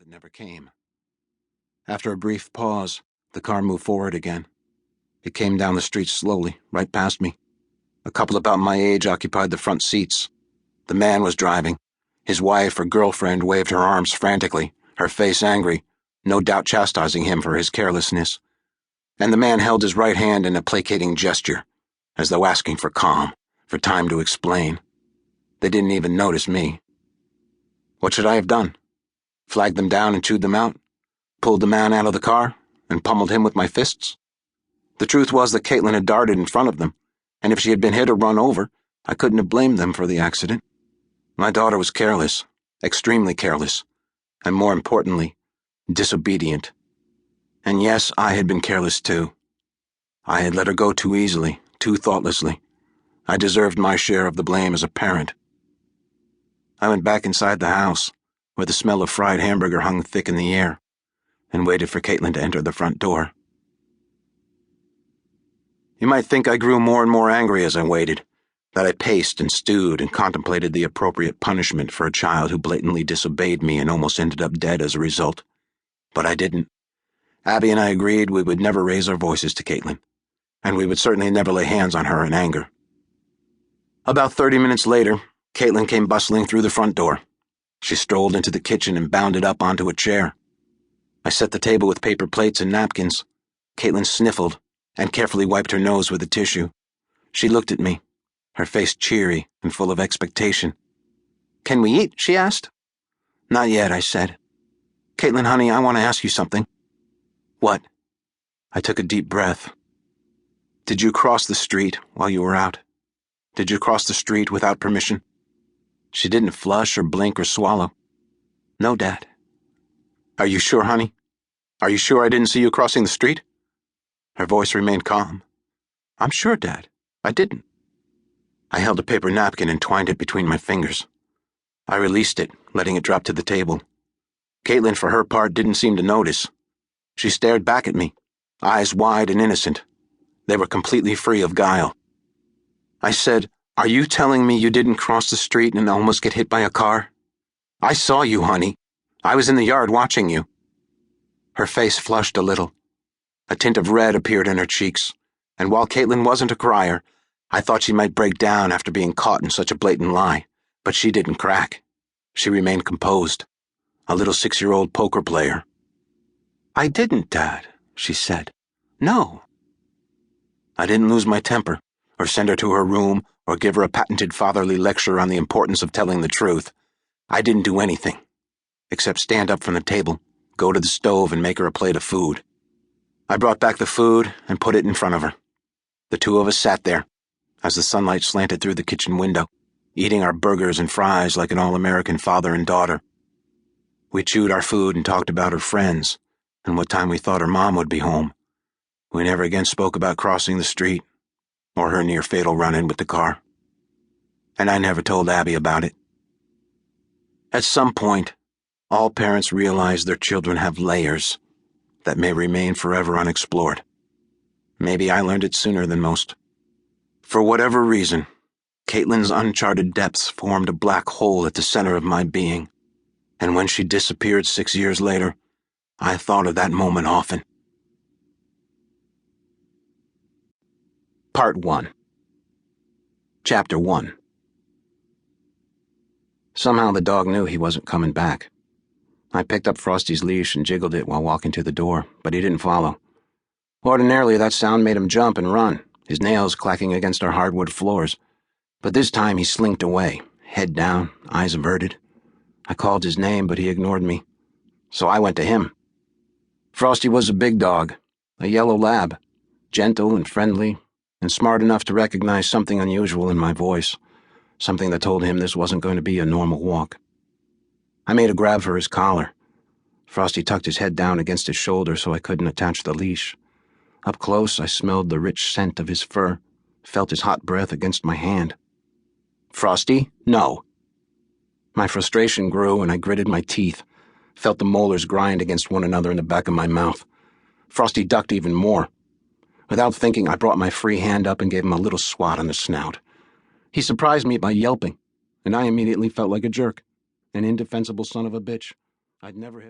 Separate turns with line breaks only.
never came. After a brief pause, the car moved forward again. It came down the street slowly, right past me. A couple about my age occupied the front seats. The man was driving. His wife or girlfriend waved her arms frantically, her face angry, no doubt chastising him for his carelessness. And the man held his right hand in a placating gesture, as though asking for calm, for time to explain. They didn't even notice me. What should I have done? Flagged them down and chewed them out? Pulled the man out of the car and pummeled him with my fists? The truth was that Caitlin had darted in front of them, and if she had been hit or run over, I couldn't have blamed them for the accident. My daughter was careless, extremely careless, and more importantly, disobedient. And yes, I had been careless too. I had let her go too easily, too thoughtlessly. I deserved my share of the blame as a parent. I went back inside the house, where the smell of fried hamburger hung thick in the air, and waited for Caitlin to enter the front door. You might think I grew more and more angry as I waited, that I paced and stewed and contemplated the appropriate punishment for a child who blatantly disobeyed me and almost ended up dead as a result. But I didn't. Abby and I agreed we would never raise our voices to Caitlin, and we would certainly never lay hands on her in anger. About 30 minutes later, Caitlin came bustling through the front door. She strolled into the kitchen and bounded up onto a chair. I set the table with paper plates and napkins. Caitlin sniffled and carefully wiped her nose with a tissue. She looked at me, her face cheery and full of expectation. "Can we eat?" she asked. "Not yet," I said. "Caitlin, honey, I want to ask you something." "What?" I took a deep breath. "Did you cross the street while you were out? Did you cross the street without permission?" She didn't flush or blink or swallow. "No, Dad." "Are you sure, honey? Are you sure I didn't see you crossing the street?" Her voice remained calm. "I'm sure, Dad. I didn't." I held a paper napkin and twined it between my fingers. I released it, letting it drop to the table. Caitlin, for her part, didn't seem to notice. She stared back at me, eyes wide and innocent. They were completely free of guile. I said, "Are you telling me you didn't cross the street and almost get hit by a car? I saw you, honey. I was in the yard watching you." Her face flushed a little. A tint of red appeared in her cheeks, and while Caitlin wasn't a crier, I thought she might break down after being caught in such a blatant lie, but she didn't crack. She remained composed, a little 6-year-old poker player. "I didn't, Dad," she said. "No." I didn't lose my temper, or send her to her room, or give her a patented fatherly lecture on the importance of telling the truth. I didn't do anything, except stand up from the table, go to the stove, and make her a plate of food. I brought back the food and put it in front of her. The two of us sat there, as the sunlight slanted through the kitchen window, eating our burgers and fries like an all-American father and daughter. We chewed our food and talked about her friends, and what time we thought her mom would be home. We never again spoke about crossing the street, or her near-fatal run-in with the car. And I never told Abby about it. At some point, all parents realize their children have layers that may remain forever unexplored. Maybe I learned it sooner than most. For whatever reason, Caitlin's uncharted depths formed a black hole at the center of my being, and when she disappeared 6 years later, I thought of that moment often. Part 1. Chapter 1. Somehow the dog knew he wasn't coming back. I picked up Frosty's leash and jiggled it while walking to the door, but he didn't follow. Ordinarily, that sound made him jump and run, his nails clacking against our hardwood floors. But this time he slinked away, head down, eyes averted. I called his name, but he ignored me. So I went to him. Frosty was a big dog, a yellow lab, gentle and friendly, and smart enough to recognize something unusual in my voice, something that told him this wasn't going to be a normal walk. I made a grab for his collar. Frosty tucked his head down against his shoulder so I couldn't attach the leash. Up close, I smelled the rich scent of his fur, felt his hot breath against my hand. "Frosty, no." My frustration grew and I gritted my teeth, felt the molars grind against one another in the back of my mouth. Frosty ducked even more. Without thinking, I brought my free hand up and gave him a little swat on the snout. He surprised me by yelping, and I immediately felt like a jerk, an indefensible son of a bitch. I'd never hit